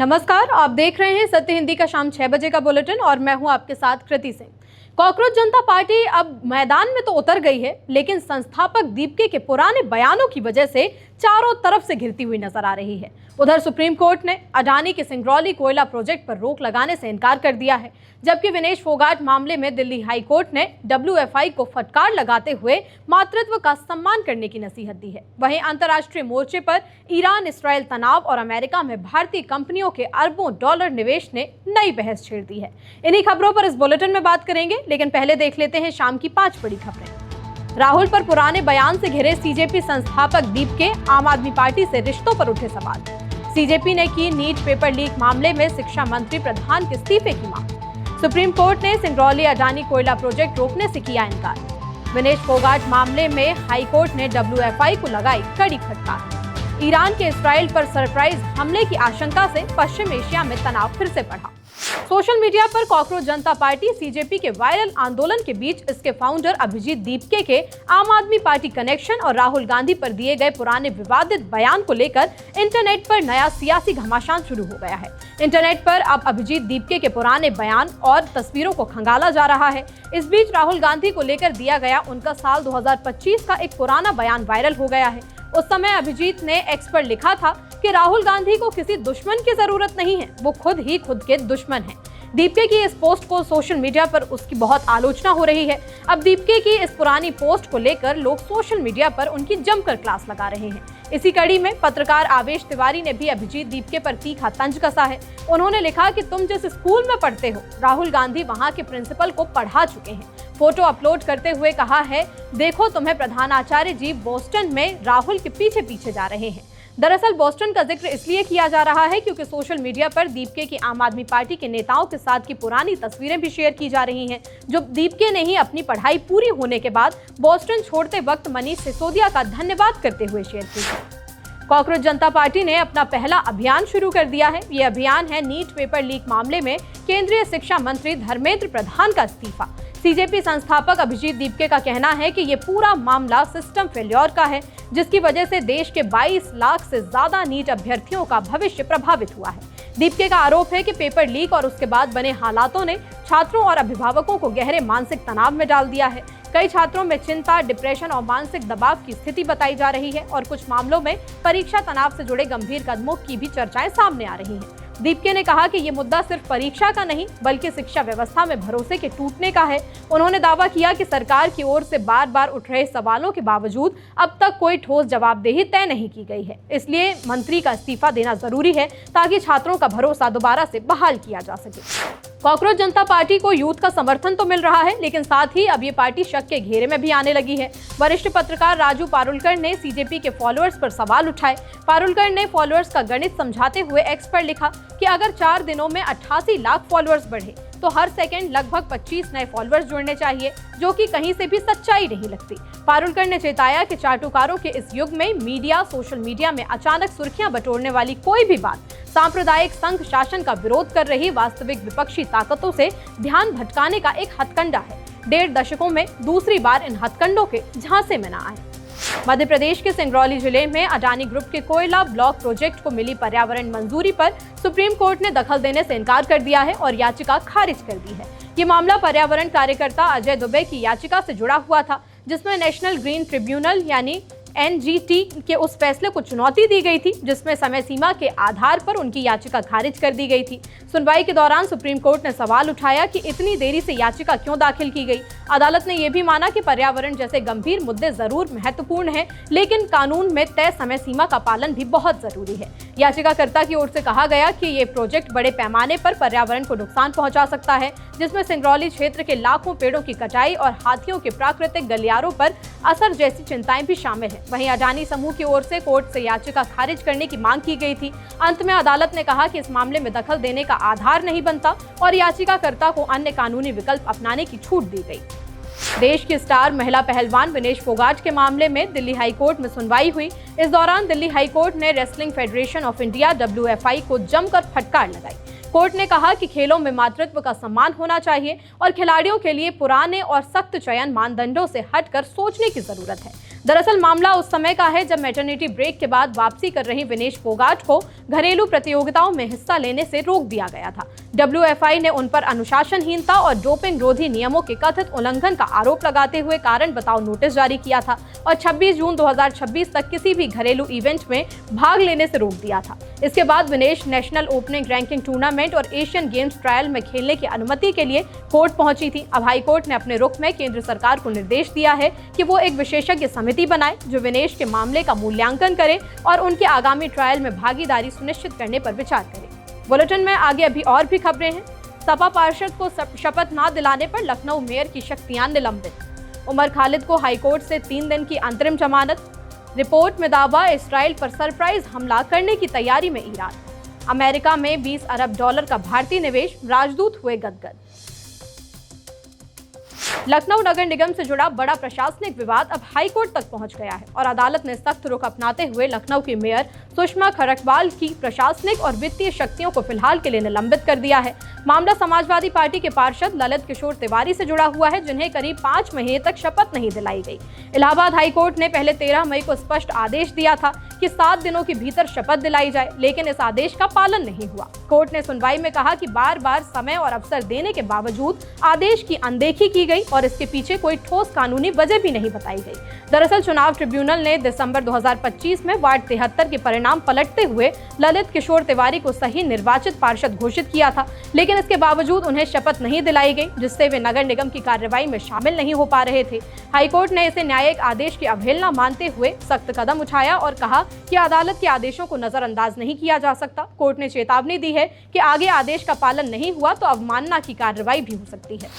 नमस्कार, आप देख रहे हैं सत्य हिंदी का शाम 6 बजे का बुलेटिन और मैं हूं आपके साथ कृति सिंह। कॉकरोच जनता पार्टी अब मैदान में तो उतर गई है, लेकिन संस्थापक दीपके के पुराने बयानों की वजह से चारों तरफ से घिरती हुई नजर आ रही है। उधर सुप्रीम कोर्ट ने अडानी के सिंगरौली कोयला प्रोजेक्ट पर रोक लगाने से इनकार कर दिया है, जबकि विनेश फोगाट मामले में दिल्ली हाई कोर्ट ने WFI को फटकार लगाते हुए मातृत्व का सम्मान करने की नसीहत दी है। वहीं अंतर्राष्ट्रीय मोर्चे पर ईरान इसराइल तनाव और अमेरिका में भारतीय कंपनियों के अरबों डॉलर निवेश ने नई बहस छेड़ दी है। इन्हीं खबरों पर इस बुलेटिन में बात करेंगे, लेकिन पहले देख लेते हैं शाम की 5 बड़ी खबरें। राहुल पर पुराने बयान से घिरे CJP संस्थापक दीपके, आम आदमी पार्टी से रिश्तों पर उठे सवाल। CJP ने की नीट पेपर लीक मामले में शिक्षा मंत्री प्रधान के इस्तीफे की मांग। सुप्रीम कोर्ट ने सिंगरौली अडानी कोयला प्रोजेक्ट रोकने से किया इनकार। विनेश फोगाट मामले में हाई कोर्ट ने WFI को लगाई कड़ी फटकार। ईरान के इसराइल पर सरप्राइज हमले की आशंका से पश्चिम एशिया में तनाव फिर से बढ़ा। सोशल मीडिया पर कॉकरोच जनता पार्टी CJP के वायरल आंदोलन के बीच इसके फाउंडर अभिजीत दीपके के आम आदमी पार्टी कनेक्शन और राहुल गांधी पर दिए गए पुराने विवादित बयान को लेकर इंटरनेट पर नया सियासी घमासान शुरू हो गया है। इंटरनेट पर अब अभिजीत दीपके के पुराने बयान और तस्वीरों को खंगाला जा रहा है। इस बीच राहुल गांधी को लेकर दिया गया उनका साल 2025 का एक पुराना बयान वायरल हो गया है। उस समय अभिजीत ने एक्स पर लिखा था कि राहुल गांधी को किसी दुश्मन की जरूरत नहीं है, वो खुद ही खुद के दुश्मन हैं। दीपके की इस पोस्ट को सोशल मीडिया पर उसकी बहुत आलोचना हो रही है। अब दीपके की इस पुरानी पोस्ट को लेकर लोग सोशल मीडिया पर उनकी जमकर क्लास लगा रहे हैं। इसी कड़ी में पत्रकार आवेश तिवारी ने भी अभिजीत दीपके पर तीखा तंज कसा है। उन्होंने लिखा कि तुम जिस स्कूल में पढ़ते हो, राहुल गांधी वहां के प्रिंसिपल को पढ़ा चुके हैं। फोटो अपलोड करते हुए कहा है, देखो तुम्हें प्रधानाचार्य जी बोस्टन में राहुल के पीछे पीछे जा रहे हैं। दरअसल बोस्टन का जिक्र इसलिए किया जा रहा है क्योंकि सोशल मीडिया पर दीपके की आम आदमी पार्टी के नेताओं के साथ की पुरानी तस्वीरें भी शेयर की जा रही हैं, जो दीपके ने ही अपनी पढ़ाई पूरी होने के बाद बोस्टन छोड़ते वक्त मनीष सिसोदिया का धन्यवाद करते हुए शेयर की है। कॉकरोच जनता पार्टी ने अपना पहला अभियान शुरू कर दिया है। ये अभियान है नीट पेपर लीक मामले में केंद्रीय शिक्षा मंत्री धर्मेंद्र प्रधान का इस्तीफा। CJP संस्थापक अभिजीत दीपके का कहना है कि ये पूरा मामला सिस्टम फेल्योर का है, जिसकी वजह से देश के 22 लाख से ज्यादा नीट अभ्यर्थियों का भविष्य प्रभावित हुआ है। दीपके का आरोप है कि पेपर लीक और उसके बाद बने हालातों ने छात्रों और अभिभावकों को गहरे मानसिक तनाव में डाल दिया है। कई छात्रों में चिंता, डिप्रेशन और मानसिक दबाव की स्थिति बताई जा रही है और कुछ मामलों में परीक्षा तनाव से जुड़े गंभीर कदमों की भी चर्चाएं सामने आ रही हैं। दीपके ने कहा कि ये मुद्दा सिर्फ परीक्षा का नहीं, बल्कि शिक्षा व्यवस्था में भरोसे के टूटने का है। उन्होंने दावा किया कि सरकार की ओर से बार बार उठ रहे सवालों के बावजूद अब तक कोई ठोस जवाबदेही तय नहीं की गई है। इसलिए मंत्री का इस्तीफा देना जरूरी है ताकि छात्रों का भरोसा दोबारा से बहाल किया जा सके। कॉकरोच जनता पार्टी को यूथ का समर्थन तो मिल रहा है, लेकिन साथ ही अब ये पार्टी शक के घेरे में भी आने लगी है। वरिष्ठ पत्रकार राजू पारुलकर ने CJP के फॉलोअर्स पर सवाल उठाए। पारुलकर ने फॉलोअर्स का गणित समझाते हुए एक्स पर लिखा कि अगर 4 दिनों में 88 लाख फॉलोअर्स बढ़े तो हर सेकंड लगभग 25 नए फॉलोअर्स जुड़ने चाहिए, जो कि कहीं से भी सच्चाई नहीं लगती। पारुलकर ने चेताया कि चाटुकारों के इस युग में मीडिया, सोशल मीडिया में अचानक सुर्खियां बटोरने वाली कोई भी बात सांप्रदायिक संघ शासन का विरोध कर रही वास्तविक विपक्षी ताकतों से ध्यान भटकाने का एक हथकंडा है। 1.5 दशकों में दूसरी बार इन हथकंडों के झांसे में न आए। मध्य प्रदेश के सिंगरौली जिले में अडानी ग्रुप के कोयला ब्लॉक प्रोजेक्ट को मिली पर्यावरण मंजूरी पर सुप्रीम कोर्ट ने दखल देने से इनकार कर दिया है और याचिका खारिज कर दी है। ये मामला पर्यावरण कार्यकर्ता अजय दुबे की याचिका से जुड़ा हुआ था, जिसमें नेशनल ग्रीन ट्रिब्यूनल यानी NGT के उस फैसले को चुनौती दी गई थी, जिसमें समय सीमा के आधार पर उनकी याचिका खारिज कर दी गई थी। सुनवाई के दौरान सुप्रीम कोर्ट ने सवाल उठाया कि इतनी देरी से याचिका क्यों दाखिल की गई। अदालत ने यह भी माना कि पर्यावरण जैसे गंभीर मुद्दे जरूर महत्वपूर्ण हैं, लेकिन कानून में तय समय सीमा का पालन भी बहुत जरूरी है। याचिकाकर्ता की ओर से कहा गया कि ये प्रोजेक्ट बड़े पैमाने पर पर्यावरण को नुकसान पहुंचा सकता है, जिसमें सिंगरौली क्षेत्र के लाखों पेड़ों की कटाई और हाथियों के प्राकृतिक गलियारों पर असर जैसी चिंताएं भी शामिल हैं। वहीं अडानी समूह की ओर से कोर्ट से याचिका खारिज करने की मांग की गई थी। अंत में अदालत ने कहा कि इस मामले में दखल देने का आधार नहीं बनता और याचिकाकर्ता को अन्य कानूनी विकल्प अपनाने की छूट दी गई। देश की स्टार महिला पहलवान विनेश फोगाट के मामले में दिल्ली हाई कोर्ट में सुनवाई हुई। इस दौरान दिल्ली हाई कोर्ट ने wrestling federation of India WFI को जमकर फटकार लगाई। कोर्ट ने कहा कि खेलों में मातृत्व का सम्मान होना चाहिए और खिलाड़ियों के लिए पुराने और सख्त चयन मानदंडों से हटकर सोचने की जरूरत है। दरअसल मामला उस समय का है जब मैटरनिटी ब्रेक के बाद वापसी कर रही विनेश फोगाट को घरेलू प्रतियोगिताओं में हिस्सा लेने से रोक दिया गया था। WFI ने उन पर अनुशासनहीनता और डोपिंग रोधी नियमों के कथित उल्लंघन का आरोप लगाते हुए कारण बताओ नोटिस जारी किया था और 26 जून 2026 तक किसी भी घरेलू इवेंट में भाग लेने से रोक दिया था। इसके बाद Vinesh national opening ranking tournament और एशियन गेम्स ट्रायल में खेलने की अनुमति के लिए कोर्ट पहुंची थी। अब हाई कोर्ट ने अपने रुख में केंद्र सरकार को निर्देश दिया है कि वो एक विशेषज्ञ समिति बनाए जो विनेश के मामले का मूल्यांकन करे और उनके आगामी ट्रायल में भागीदारी सुनिश्चित करने पर विचार करे। बुलेटिन में आगे अभी और भी खबरें हैं। सपा पार्षद को शपथ न दिलाने पर लखनऊ मेयर की शक्तियां निलंबित। उमर खालिद को हाईकोर्ट से 3 दिन की अंतरिम जमानत। रिपोर्ट में दावा इस्राइल पर सरप्राइज हमला करने की तैयारी में ईरान। अमेरिका में $20 अरब का भारतीय निवेश, राजदूत हुए गदगद। लखनऊ नगर निगम से जुड़ा बड़ा प्रशासनिक विवाद अब हाईकोर्ट तक पहुंच गया है और अदालत ने सख्त रुख अपनाते हुए लखनऊ की मेयर सुषमा खरकवाल की प्रशासनिक और वित्तीय शक्तियों को फिलहाल के लिए निलंबित कर दिया है। मामला समाजवादी पार्टी के पार्षद ललित किशोर तिवारी से जुड़ा हुआ है, जिन्हें करीब 5 महीने तक शपथ नहीं दिलाई गई। इलाहाबाद हाईकोर्ट ने पहले 13 मई को स्पष्ट आदेश दिया था कि 7 दिनों के भीतर शपथ दिलाई जाए, लेकिन इस आदेश का पालन नहीं हुआ। कोर्ट ने सुनवाई में कहा कि बार बार समय और अवसर देने के बावजूद आदेश की अनदेखी की गई और इसके पीछे कोई ठोस कानूनी वजह भी नहीं बताई गई। दरअसल चुनाव ट्रिब्यूनल ने दिसंबर 2025 में वार्ड 73 के परिणाम पलटते हुए ललित किशोर तिवारी को सही निर्वाचित पार्षद घोषित किया था, लेकिन इसके बावजूद उन्हें शपथ नहीं दिलाई गई, जिससे वे नगर निगम की कार्रवाई में शामिल नहीं हो पा रहे थे। हाईकोर्ट ने इसे न्यायिक आदेश की अवहेलना मानते हुए सख्त कदम उठाया और कहा कि अदालत के आदेशों को नजरअंदाज नहीं किया जा सकता। कोर्ट ने चेतावनी दी है कि आगे आदेश का पालन नहीं हुआ तो अवमानना की कार्रवाई भी हो सकती है।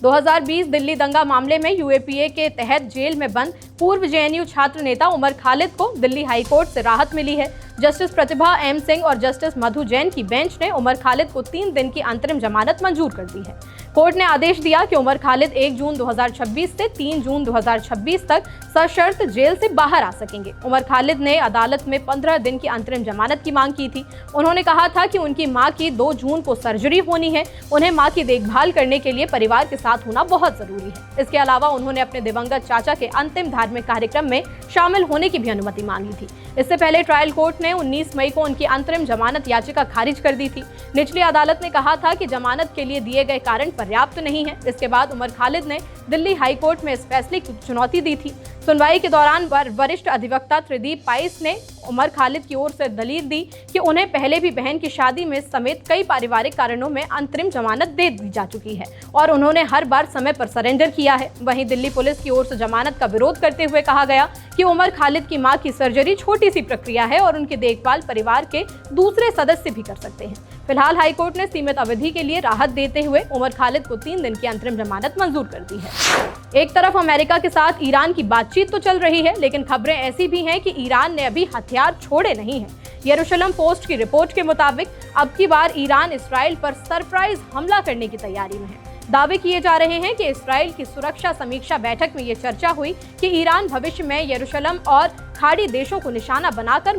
2020 दिल्ली दंगा मामले में UAPA के तहत जेल में बंद पूर्व JNU छात्र नेता उमर खालिद को दिल्ली हाईकोर्ट से राहत मिली है। जस्टिस प्रतिभा M सिंह और जस्टिस मधु जैन की बेंच ने उमर खालिद को 3 दिन की अंतरिम जमानत मंजूर कर दी है। कोर्ट ने आदेश दिया कि उमर खालिद 1 जून 2026 से 3 जून 2026 तक सशर्त जेल से बाहर आ सकेंगे। उमर खालिद ने अदालत में 15 दिन की अंतरिम जमानत की मांग की थी। उन्होंने कहा था कि उनकी मां की 2 जून को सर्जरी होनी है। उन्हें मां की देखभाल करने के लिए परिवार के साथ होना बहुत जरूरी है। इसके अलावा उन्होंने अपने दिवंगत चाचा के अंतिम धार्मिक कार्यक्रम में शामिल होने की भी अनुमति मांगी थी। इससे पहले ट्रायल कोर्ट ने 19 मई को उनकी अंतरिम जमानत याचिका खारिज कर दी थी। निचली अदालत ने कहा था कि जमानत के लिए दिए गए कारण पर्याप्त नहीं है। इसके बाद उमर खालिद ने दिल्ली हाई कोर्ट में इस फैसले की चुनौती दी थी। सुनवाई के दौरान वरिष्ठ अधिवक्ता त्रिदीप पाइस ने उमर खालिद की ओर से दलील दी कि उन्हें पहले भी बहन की शादी में समेत कई पारिवारिक कारणों में अंतरिम जमानत दे दी जा चुकी है और उन्होंने हर बार समय पर सरेंडर किया है। वहीं दिल्ली पुलिस की ओर से जमानत का विरोध करते हुए कहा गया कि उमर खालिद की मां की सर्जरी छोटी सी प्रक्रिया है और उनकी देखभाल परिवार के दूसरे सदस्य भी कर सकते हैं। फिलहाल हाईकोर्ट ने सीमित अवधि के लिए राहत देते हुए उमर खालिद को 3 दिन की अंतरिम जमानत मंजूर कर दी है। एक तरफ अमेरिका के साथ ईरान की बातचीत तो चल रही है, लेकिन खबरें ऐसी भी हैं कि ईरान ने अभी हथियार छोड़े नहीं हैं। यरूशलेम पोस्ट की रिपोर्ट के मुताबिक अब की बार ईरान इस्राइल पर सरप्राइज हमला करने की तैयारी में है। दावे किए जा रहे हैं कि इस्राइल की सुरक्षा समीक्षा बैठक में ये चर्चा हुई कि ईरान भविष्य में यरूशलेम और खाड़ी देशों को निशाना बनाकर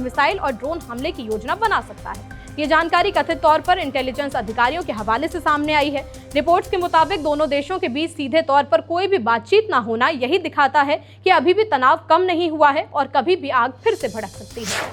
मिसाइल और ड्रोन हमले की योजना बना सकता है। ये जानकारी कथित तौर पर इंटेलिजेंस अधिकारियों के हवाले से सामने आई है। रिपोर्ट्स के मुताबिक दोनों देशों के बीच सीधे तौर पर कोई भी बातचीत न होना यही दिखाता है कि अभी भी तनाव कम नहीं हुआ है और कभी भी आग फिर से भड़क सकती है।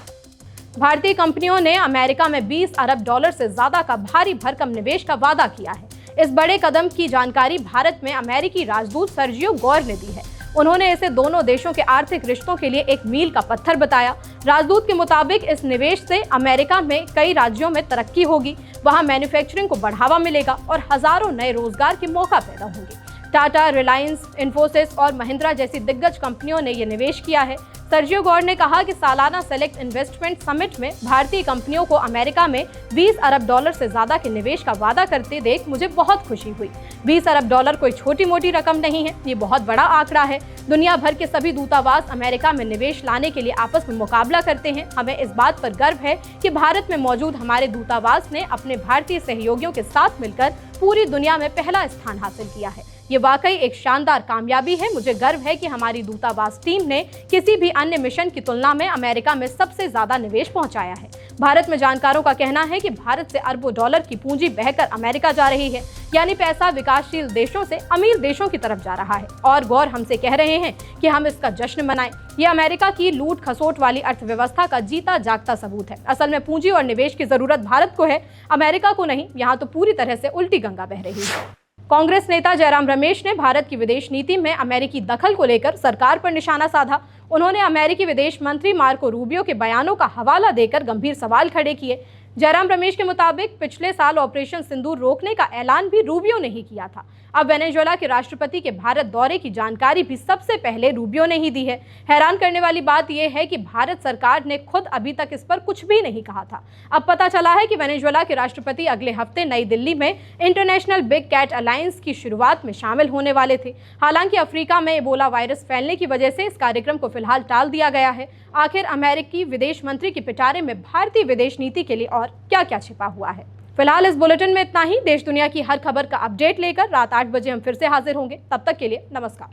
भारतीय कंपनियों ने अमेरिका में $20 अरब से ज्यादा का भारी भरकम निवेश का वादा किया है। इस बड़े कदम की जानकारी भारत में अमेरिकी राजदूत सर्जियो गौर ने दी है। उन्होंने इसे दोनों देशों के आर्थिक रिश्तों के लिए एक मील का पत्थर बताया। राजदूत के मुताबिक इस निवेश से अमेरिका में कई राज्यों में तरक्की होगी, वहां मैन्युफैक्चरिंग को बढ़ावा मिलेगा और हजारों नए रोजगार के मौका पैदा होंगे। टाटा, रिलायंस, इन्फोसिस और महिंद्रा जैसी दिग्गज कंपनियों ने यह निवेश किया है। सर्जियो गौर ने कहा कि सालाना सेलेक्ट इन्वेस्टमेंट समिट में भारतीय कंपनियों को अमेरिका में $20 अरब से ज्यादा के निवेश का वादा करते देख मुझे बहुत खुशी हुई। $20 अरब कोई छोटी मोटी रकम नहीं है, ये बहुत बड़ा आंकड़ा है। दुनिया भर के सभी दूतावास अमेरिका में निवेश लाने के लिए आपस में मुकाबला करते हैं। हमें इस बात पर गर्व है कि भारत में मौजूद हमारे दूतावास ने अपने भारतीय सहयोगियों के साथ मिलकर पूरी दुनिया में पहला स्थान हासिल किया है। ये वाकई एक शानदार कामयाबी है। मुझे गर्व है कि हमारी दूतावास टीम ने किसी भी अन्य मिशन की तुलना में अमेरिका में सबसे ज्यादा निवेश पहुंचाया है। भारत में जानकारों का कहना है कि भारत से अरबों डॉलर की पूंजी बहकर अमेरिका जा रही है, यानी पैसा विकासशील देशों से अमीर देशों की तरफ जा रहा है। और गौर हमसे कह रहे हैं कि हम इसका जश्न मनाएं। ये अमेरिका की लूट खसोट वाली अर्थव्यवस्था का जीता जागता सबूत है। असल में पूंजी और निवेश की जरूरत भारत को है, अमेरिका को नहीं। यहाँ तो पूरी तरह से उल्टी गंगा बह रही है। कांग्रेस नेता जयराम रमेश ने भारत की विदेश नीति में अमेरिकी दखल को लेकर सरकार पर निशाना साधा। उन्होंने अमेरिकी विदेश मंत्री मार्को रूबियो के बयानों का हवाला देकर गंभीर सवाल खड़े किए। जयराम रमेश के मुताबिक पिछले साल ऑपरेशन सिंदूर रोकने का ऐलान भी रूबियो ने ही किया था। अब वेनेजुएला के राष्ट्रपति के भारत दौरे की जानकारी भी सबसे पहले रूबियो ने ही दी है। हैरान करने वाली बात यह है कि भारत सरकार ने खुद अभी तक इस पर कुछ भी नहीं कहा था। अब पता चला है कि वेनेजुएला के राष्ट्रपति अगले हफ्ते नई दिल्ली में इंटरनेशनल बिग कैट अलायंस की शुरुआत में शामिल होने वाले थे। हालांकि अफ्रीका में इबोला वायरस फैलने की वजह से इस कार्यक्रम को फिलहाल टाल दिया गया है। आखिर अमेरिकी विदेश मंत्री के पिटारे में भारतीय विदेश नीति के लिए और क्या क्या छिपा हुआ है? फिलहाल इस बुलेटिन में इतना ही। देश दुनिया की हर खबर का अपडेट लेकर रात 8 बजे हम फिर से हाजिर होंगे। तब तक के लिए नमस्कार।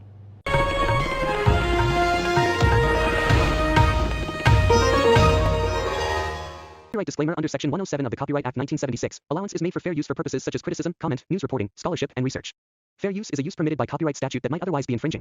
Copyright disclaimer under Section 107 of the Copyright Act 1976. Allowance is made for fair use for purposes such as criticism, comment, news reporting, scholarship, and research. Fair use is a use permitted by copyright statute that might otherwise be infringing.